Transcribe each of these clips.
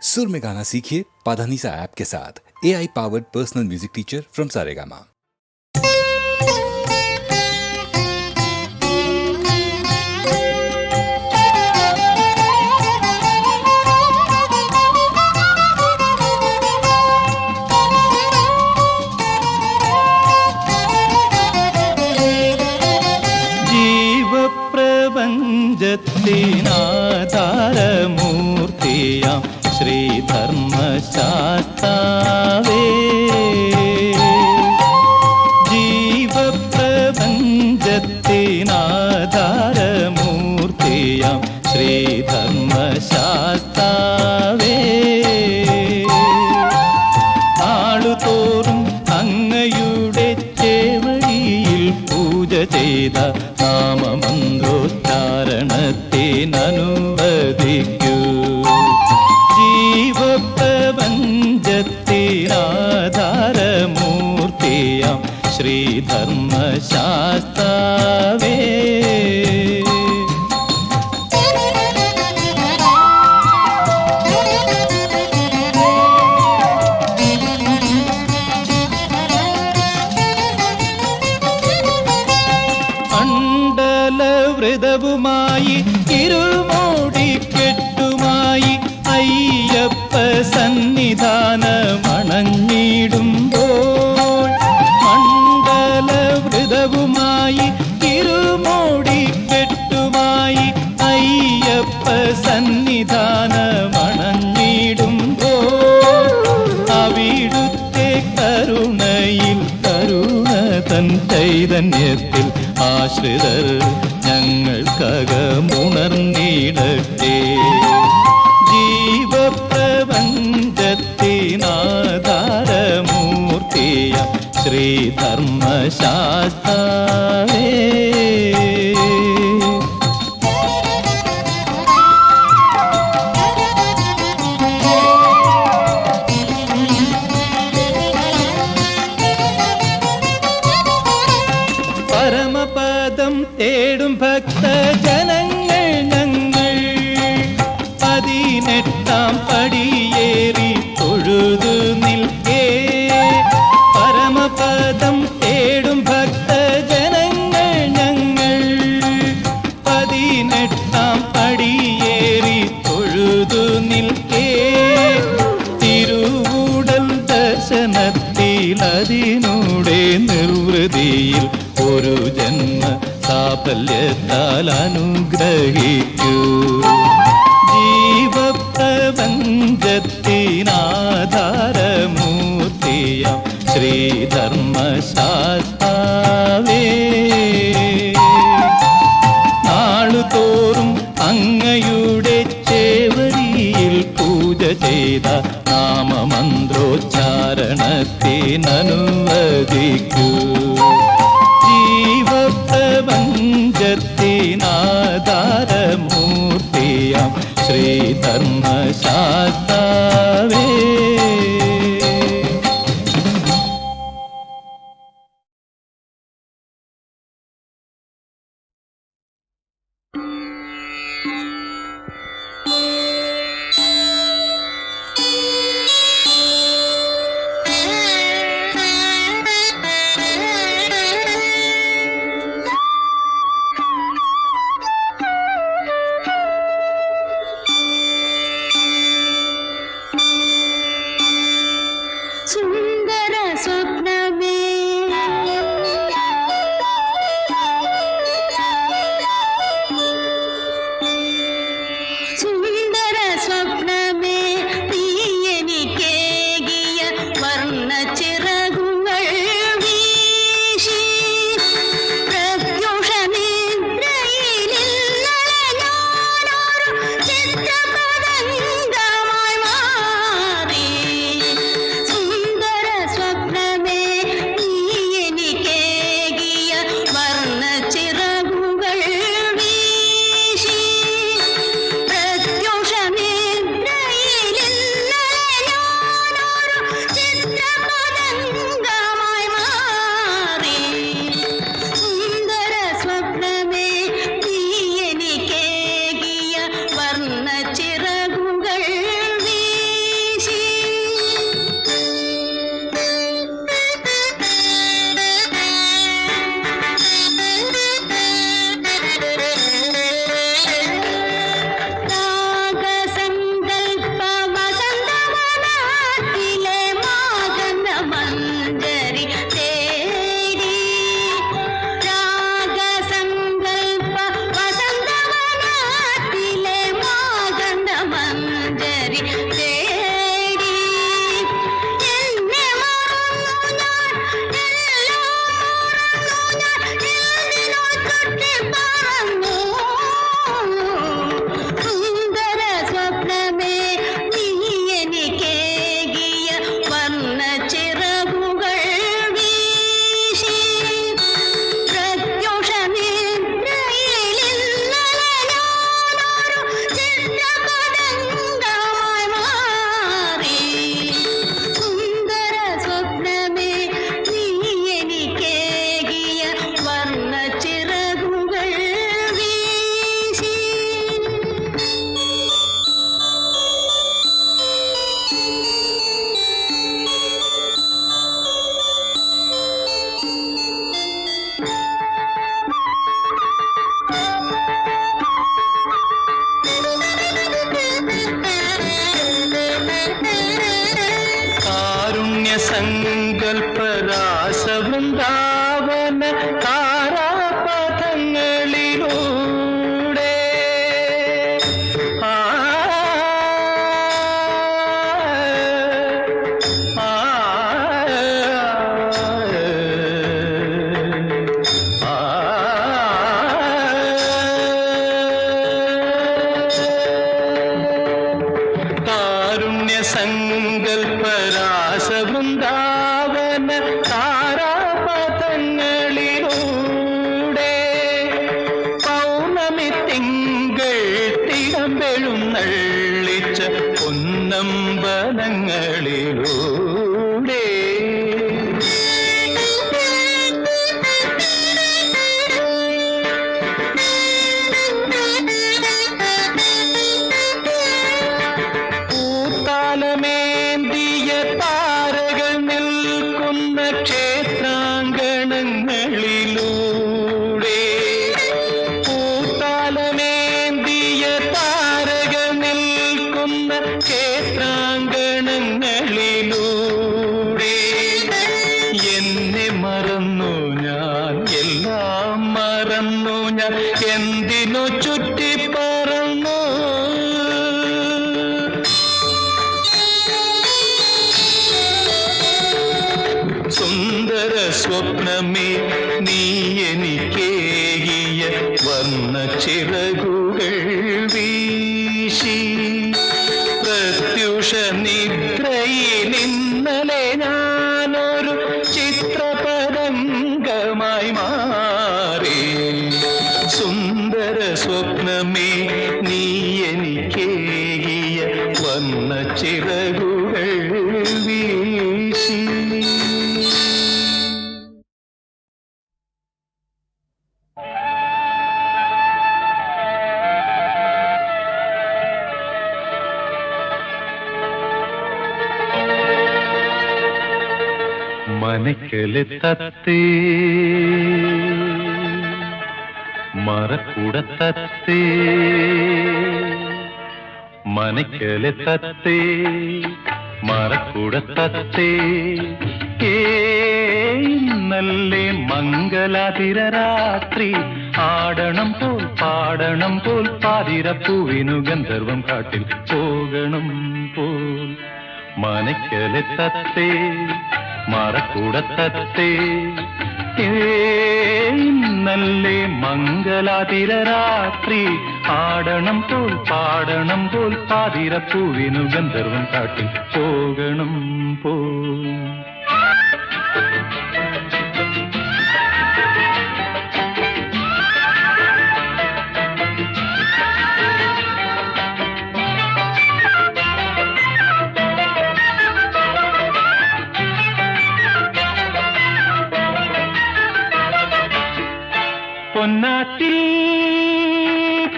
सुर में गाना सीखिए पाधानीसा ऐप के साथ। AI powered personal music teacher from Saregama. ജീവപ്രപഞ്ചത്തിനാധാരമൂർത്തിയാം ശ്രീധർമ്മശാസ്താവേ, ജീവപ്രപഞ്ചത്തിനാധാരമൂർത്തിയാം ശ്രീധർമ്മശാസ്താവേ, നാളുതോറും അങ്ങയുടെ ചേവടിയിൽ പൂജ ചെയ്ത നാമമന്ത്രോച്ചാരണത്തിനനുവദിക്കൂ. ജീവപ്രപഞ്ചത്തിനാധാരമൂർത്തിയാം ശ്രീധർമ്മശാസ്താവേ. വ്രതവുമായി ഇരുമോടിക്കെട്ടുമായി അയ്യപ്പ സന്നിധാനമണഞ്ഞിടുമ്പോൾ, മണ്ഡലവ്രതവുമായി ഇരുമോടിക്കെട്ടുമായി അയ്യപ്പ സന്നിധാനമണഞ്ഞിടുമ്പോൾ, അവിടുത്തെ കരുണയിൽ കരുണ തൻ ചൈതന്യത്തിൽ ആശ്രിതർ ഞങ്ങൾക്കകമുണർന്നിടട്ടെ. ജീവപ്രപഞ്ചത്തിനാധാരമൂർത്തിയാം ശ്രീധർമ്മശാസ്താവേ. പരമപദം തേടും ഭക്തജനങ്ങൾ ഞങ്ങൾ 18-ാം പടിയേറി തൊഴുതു നിൽക്കേ. പരമപദം തേടും ഭക്തജനങ്ങൾ ഞങ്ങൾ 18-ാം പടിയേറി തൊഴുതു നിൽക്കേ. തിരുവുടൽ ദർശനത്തിൽ അതിനൂടെ നിർവൃതിയിൽ ഒരു ജന്മ സാഫല്യത്താൽ അനുഗ്രഹിക്കൂ. ജീവപ്രപഞ്ചത്തിനാധാരമൂർത്തിയാം ശ്രീധർമ്മശാസ്താവേ, നാളുതോറും അങ്ങയുടെ ചേവടിയിൽ പൂജ ചെയ്ത നാമമന്ത്രോച്ചാരണത്തിനനുവദിക്കൂ. ജീവപ്രപഞ്ചത്തിനാധാരമൂർത്തിയാം ശ്രീധർമ്മശാസ്താവേ. ശബരി തേടി എന്നെ മറന്നു ഞാൻ എന്തിനോ ചുറ്റി പറന്നു സുന്ദര സ്വപ്നമേ നീ എനിക്കേകിയ വർണ്ണ ചിറകുകൾ വീശി പ്രത്യുഷ നിദ്രയിലിന്നലെ ഞാനൊരു ചിത്രപതംഗമായി മാറി സുന്ദര സ്വപ്നമേ നീ എനിക്കേകിയ വർണ്ണ ചിറകുകൾ വീശി കാരുണ്യ സങ്കൽപ്പരാസ വൃന്ദാവന താരാപഥങ്ങളിലൂടെ ആ ആ കാരുണ്യ സങ്കൽപ്പരാസ വൃന്ദാവന താരാപഥങ്ങളിലൂടെ പൗർണമി തിങ്കൾ തിടമ്പെഴുന്നള്ളിച്ച പൊന്നമ്പലങ്ങളിലൂടെ പൂത്താലമേന്തിയ താരകൾ നിൽക്കുന്ന ക്ഷേത്രാങ്കണങ്ങളിലൂടെ പൂത്താലമേന്തിയ താരകൾ നിൽക്കുന്ന ക്ഷേത്രാങ്കണങ്ങളിലൂടെ എന്നെ മറന്നു ഞാൻ എല്ലാം മറന്നു ഞാൻ എന്തിനു ചുറ്റിപ്പറന്നു സുന്ദര സ്വപ്നമേ നീ എനിക്കേകിയ വർണ്ണ ചിറകുകൾ വീശി പ്രത്യുഷ നിദ്രയിൽ ഇന്നലെ ഞാനൊരു ചിത്രപതംഗമായി മാറി സുന്ദര സ്വപ്നമേ നീ എനിക്കേകിയ വർണ്ണ ചിറകുകൾ വീശി മനക്കല് തത്തേ മറക്കുട തത്തേ മനക്കല് തത്തേ മറക്കുട തത്തേ നല്ലേ മംഗലാതിര രാത്രി ആടണം പോൽ പാടണം പോൽ പാതിരപ്പൂവിനു ഗന്ധർവം കാട്ടിൽ പോകണം പോൽ മനക്കല് തത്തേ മറക്കുട തത്തേ നല്ലേ മംഗലാതിര രാത്രി ആടണം പോൽ പാടണം പോൽ പാതിരപ്പൂവിനു ഗന്ധർവം കാട്ടിൽ പോകണം പോൽ പൊന്നാറ്റിൽ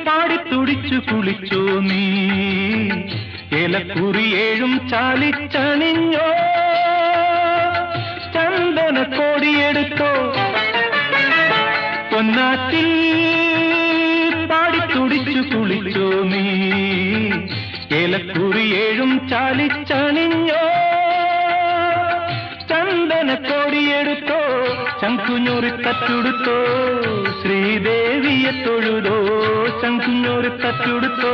പാടിത്തുടിച്ചു കുളിച്ചോ നീ ഏലക്കുറിയേഴും ചാലിച്ചണിഞ്ഞോ ചന്ദന കോടിയെടുത്തോ പൊന്നാറ്റിൽ പാടിത്തുടിച്ചു കുളിച്ചോ നീ ഏലക്കുറിയേഴും ചാലിച്ചണിഞ്ഞോ ചന്ദന കോടിയെടുത്തോ ശംഖുഞ്ഞൂറി തട്ടുടുത്തോ ശ്രീദേവിയെ തൊഴുതോ ശംഖുഞ്ഞൂറി തട്ടുടുത്തോ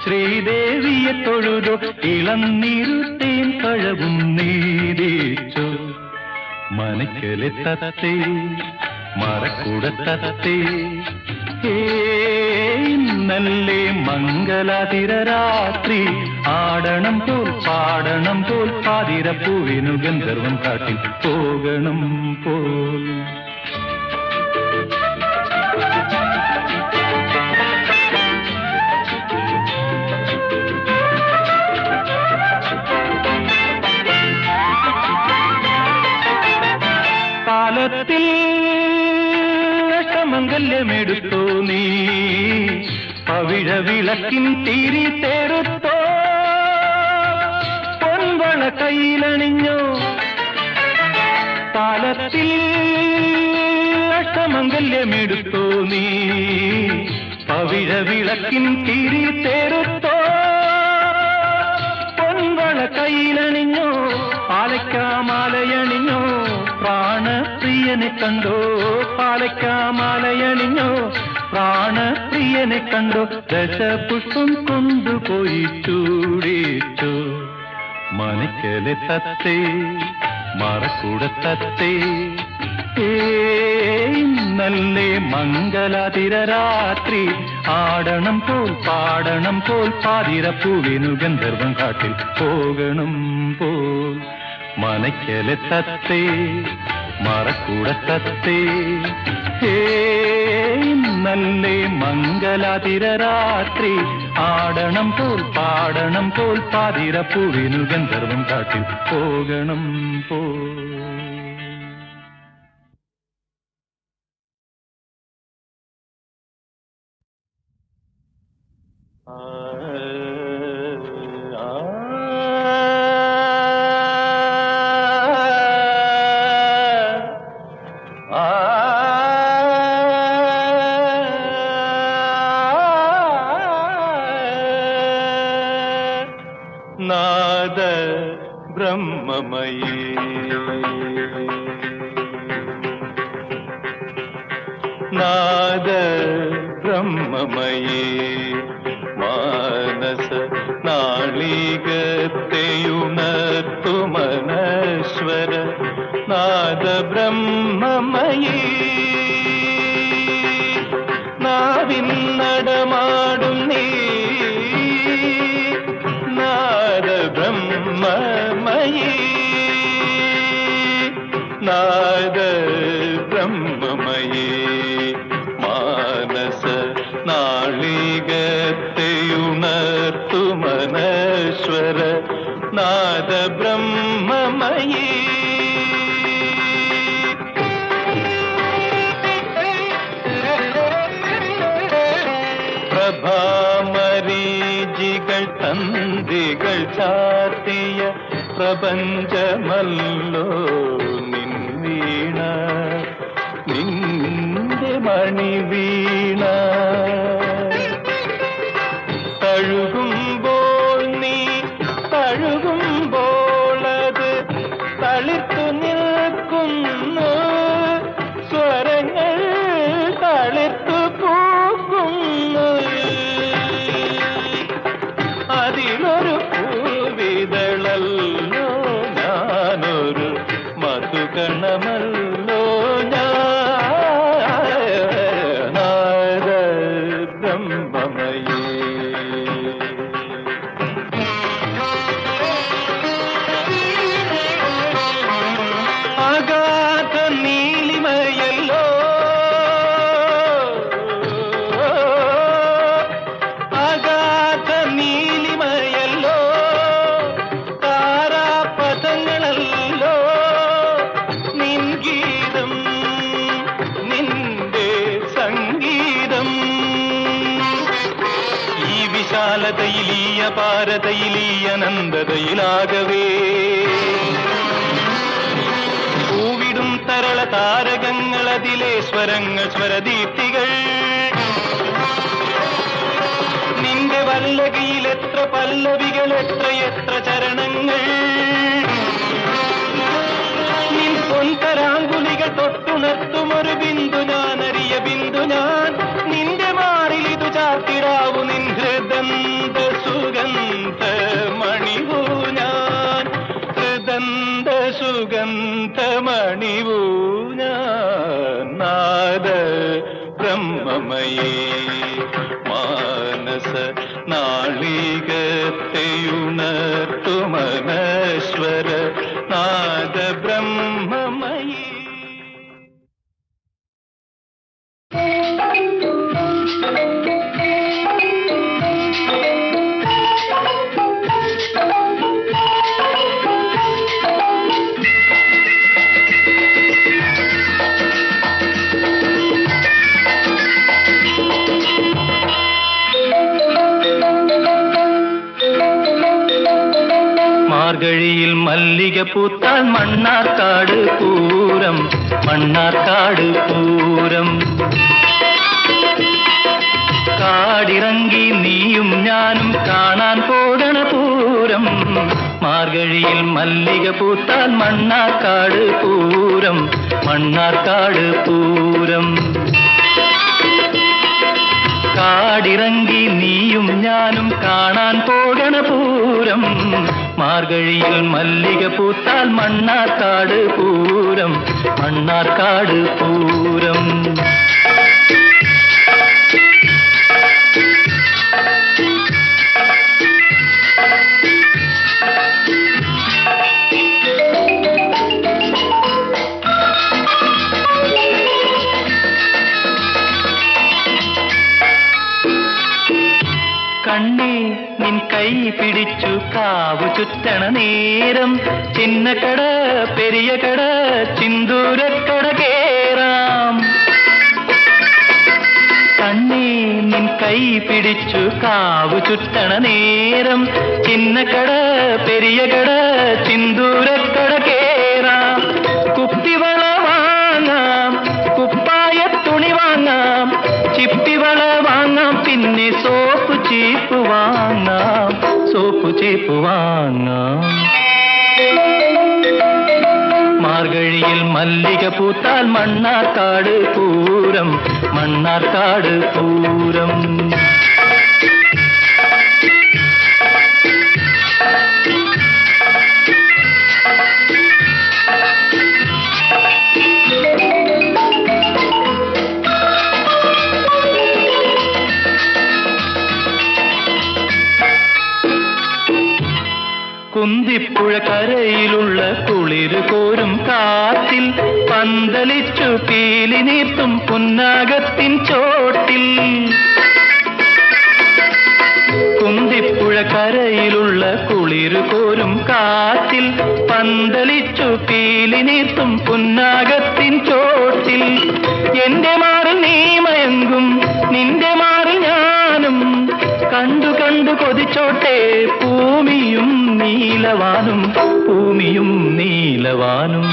ശ്രീദേവിയെ തൊഴുതോ ഇളം നീരുത്തേൻ പഴവും നീതിച്ചോ മനക്കലെ തത്തേ മറക്കൂട തത്തേ നല്ലേ മംഗളാതിര രാത്രി ആടണം പോൽ പാടണം പോൽ പാതിരപ്പൂവിനു ഗന്ധർവം കാട്ടിൽ പോകണം പോൽ കാലത്തിൽ മംഗല്യമെടുത്തോ നീ പവിഴ വിളക്കിൻ തിരി തേറുത്തോ പൊൻവള കയ്യിലണിഞ്ഞോ കാലത്തിൽ അഷ്ടമംഗല്യമെടുത്തോ നീ പവിഴ വിളക്കിൻ തിരി തേറുത്തോ പൊൻവള കയ്യിലണിഞ്ഞോ പാലയ്ക്കാമാലയണിഞ്ഞോ പ്രാണപ്രിയനെ കണ്ടോ പാലയ്ക്കാമാലയണിഞ്ഞോ പ്രാണപ്രിയനെ കണ്ടോ ദശപുഷ്പം കൊണ്ടുപോയി ചൂടിച്ചു മനക്കലെ തത്തേ മറക്കൂട തത്തേ നല്ലേ മംഗളാതിര രാത്രി ആടണം പോൽ പാടണം പോൽ പാതിരപ്പൂവിനു ഗന്ധർവം കാട്ടിൽ പോകണം പോൽ മനക്കലെ തത്തേ മറക്കൂട തത്തേ നല്ലേ മംഗളാതിര രാത്രി ആടണം പോൽ പാടണം പോൽ പാതിരപ്പൂവിനു ഗന്ധർവം കാട്ടിൽ പോകണം പോൽ നാദ ബ്രഹ്മമയേ നാദ ബ്രഹ്മമയേ മാനസ നാളികത്തെയുണർത്തു മനശ്വര നാദ ബ്രഹ്മമയേ നാവിൻ നടമാടും നീ നാദ ബ്രഹ്മമയേ നാദ ബ്രഹ്മമയേ മാനസ നാളികത്തെയുണർത്തു മനശ്വര നാദ ബ്രഹ്മമയേ പ്രഭാമരീചികൾ തന്തികൾ ചാർത്തിയ പ്രപഞ്ചമല്ലോ നിൻ വീണ നിന്റെ മണിവീണ തഴുകുമ്പോൾ നീ തഴുകുമ്പോൾ അത് തളിർത്തു നിൽക്കുന്നു സ്വരങ്ങൾ തളിർത്തു പൂക്കുന്നു അതിലൊരു പൂവിതളല്ലോ ഞാനൊരു മധുകണമല്ലോ നാദ ബ്രഹ്മമയേ അഗാധ നീലിമയല്ലോ അഗാധ നീലിമയല്ലോ താരാപഥങ്ങളല്ലോ നിൻ ഗീതം നിന്റെ സംഗീതം ഈ വിശാലതയിൽ ഈ അപാരതയിൽ ഈ അനന്തതയിലാകവേ പൂവിടും തരള താരകങ്ങൾ അതിലെ സ്വരങ്ങൾ സ്വരദീപ്തികൾ നിന്റെ വല്ലകിയിൽ എത്ര പല്ലവികൾ എത്ര എത്ര ചരണങ്ങൾ ഉണർത്തുമൊരു ബിന്ദു ഞാൻ അരിയ ബിന്ദു ഞാൻ നിന്റെ മാറിൽ ഇതു ചാത്തിടാവു നിൻ ഹൃദന്ത സുഗന്ധ മണിവൂ ഞാൻ ഹൃദന്ത സുഗന്ധ മണിവൂ ഞാൻ നാദ ബ്രഹ്മമയേ മാനസ നാളികത്തെയുണർത്തുമനശ്വര നാദ ബ്രഹ്മമയേ. മാർഗഴിയിൽ മല്ലിക പൂത്താൽ മണ്ണാർക്കാട് പൂരം മണ്ണാർക്കാട് പൂരം കാടിറങ്ങി നീയും ഞാനും കാണാൻ പോകണ പൂരം മാർഗഴിയിൽ മല്ലിക പൂത്താൽ മണ്ണാർക്കാട് പൂരം മണ്ണാർക്കാട് പൂരം കാടിറങ്ങി നീയും ഞാനും കാണാൻ പോകണ പൂരം മാർഗഴിയിൽ മല്ലിക പൂത്താൽ മണ്ണാർക്കാട് പൂരം മണ്ണാർക്കാട് പൂരം. കണ്ണേ നിൻ കൈ പിടിച്ചു കാവു ചുറ്റണ നേരം ചിന്നക്കട പെരിയ കട ചിന്തൂരക്കട കേറാം. കണ്ണേ നിൻ കൈ പിടിച്ചു കാവു ചുറ്റണ നേരം ചിന്നക്കട പെരിയ കട ചിന്തൂരക്കട കേറാം. കുപ്പിവള വാങ്ങാം കുപ്പായ തുണി വാങ്ങാം ചിപ്പിവള വാങ്ങാം പിന്നെ സോപ്പ് ചീപ്പ് വാങ്ങാം സോപ്പ് ചീപ്പ് വാങ്ങാം. മാർഗഴിയിൽ മല്ലിക പൂത്താൽ മണ്ണാർക്കാട് പൂരം മണ്ണാർക്കാട് പൂരം. കുന്തിപ്പുഴ കരയിലുള്ള കുളിര് കോരും കാറ്റിൽ പന്തലിച്ചു പീലി നീർത്തും പുന്നാകത്തിൻ ചോട്ടിൽ. കുന്തിപ്പുഴ കരയിലുള്ള കുളിര് കോരും കാറ്റിൽ പന്തലിച്ചു പീലി നീർത്തും പുന്നാകത്തിൻ ചോട്ടിൽ. എന്റെ മാറിൽ നീ മയങ്ങും നിന്റെ മാറിൽ ഞാനും കണ്ടു കണ്ടു കൊതിച്ചോട്ടെ ഭൂമിയും നീലവാനും ഭൂമിയും നീലവാനും.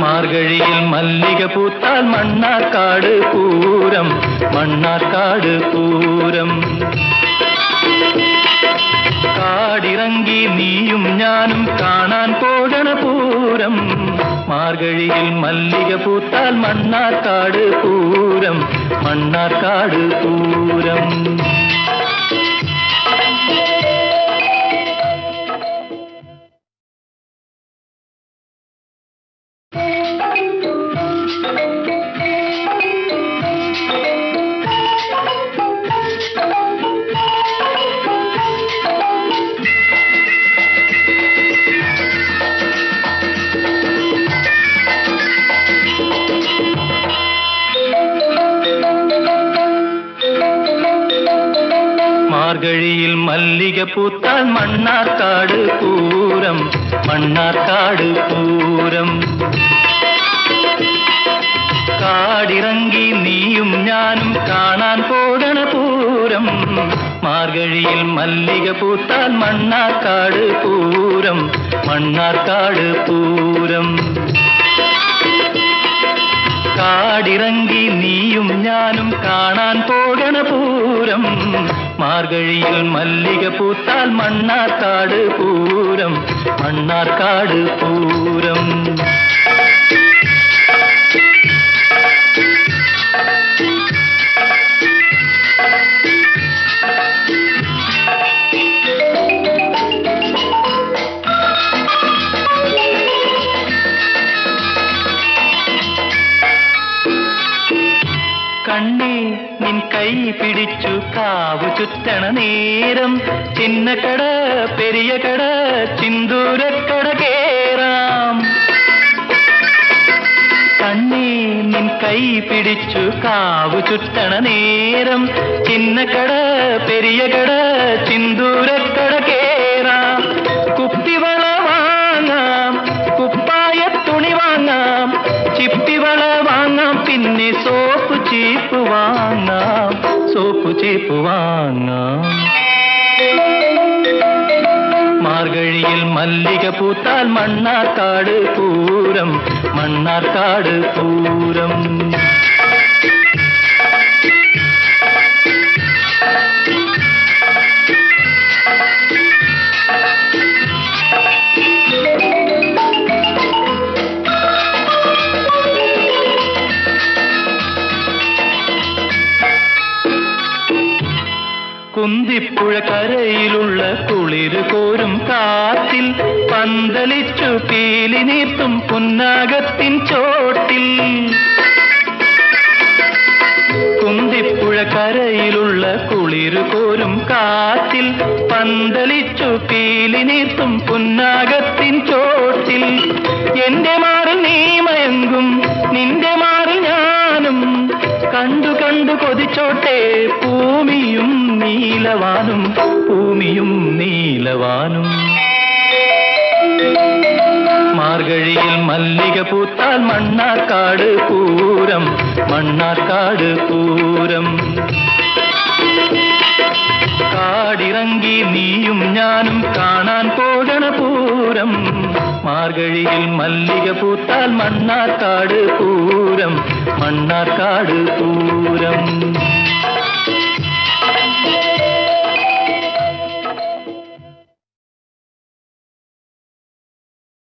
മാർഗഴിയിൽ മല്ലിക പൂത്താൽ മണ്ണാർക്കാട് പൂരം മണ്ണാർക്കാട് പൂരം. കാടിറങ്ങി നീയും ഞാനും കാണാൻ പോകണ പൂരം മാർഗഴിയിൽ മല്ലിക പൂത്താൽ മണ്ണാർക്കാട് പൂരം മണ്ണാർക്കാട് പൂരം. മാർഗഴിയിൽ മല്ലിക പൂത്താൽ മണ്ണാർക്കാട് പൂരം മണ്ണാർക്കാട് പൂരം. കാടിറങ്ങി നീയും ഞാനും കാണാൻ പോകണ പൂരം മാർഗഴിയിൽ മല്ലിക പൂത്താൽ മണ്ണാർക്കാട് പൂരം മണ്ണാർക്കാട് പൂരം. കാടിറങ്ങി നീയും ഞാനും കാണാൻ പോകണ പൂരം മാർഗഴിയിൽ മല്ലിക പൂത്താൽ മണ്ണാർക്കാട് പൂരം മണ്ണാർക്കാട് പൂരം. നേരം ചിന്നക്കട പെരിയ കട ചിന്തൂരക്കട കേറാം. കണ്ണേ നിൻ കൈ പിടിച്ചു കാവു ചുറ്റണ നേരം ചിന്നക്കട പെരിയ കട ചിന്തൂരക്കട കേറാം. കുപ്പിവള വാങ്ങാം കുപ്പായ തുണി വാങ്ങാം ചിപ്പിവള വാങ്ങാം പിന്നെ സോപ്പ് ചീപ്പ് വാങ്ങാം മാർഗഴിയിൽ മല്ലിക പൂത്താൽ മണ്ണാർക്കാട് പൂരം മണ്ണാർക്കാട് പൂരം. കുന്തിപ്പുഴ കരയിലുള്ള കുളിര് കോരും കാറ്റിൽ പന്തലിച്ചു പീലി നീർത്തും പുന്നാകത്തിൻ ചോട്ടിൽ. കുന്തിപ്പുഴ കരയിലുള്ള കുളിര് കോരും കാറ്റിൽ പന്തലിച്ചു പീലി നീർത്തും പുന്നാകത്തിൻ ചോട്ടിൽ. എന്റെ മാറിൽ നീ മയങ്ങും നിന്റെ മാറിൽ ഞാനും കണ്ടു കണ്ടു കൊതിച്ചോട്ടെ ഭൂമിയും നീലവാനും. മാർഗഴിയിൽ മല്ലിക പൂത്താൽ മണ്ണാർക്കാട് പൂരം മണ്ണാർക്കാട് പൂരം. കാടിറങ്ങി നീയും ഞാനും കാണാൻ പോകണ പൂരം. മാർഗഴിയിൽ മല്ലിക പൂത്താൽ മണ്ണാർക്കാട് പൂരം മണ്ണാർക്കാട് പൂരം.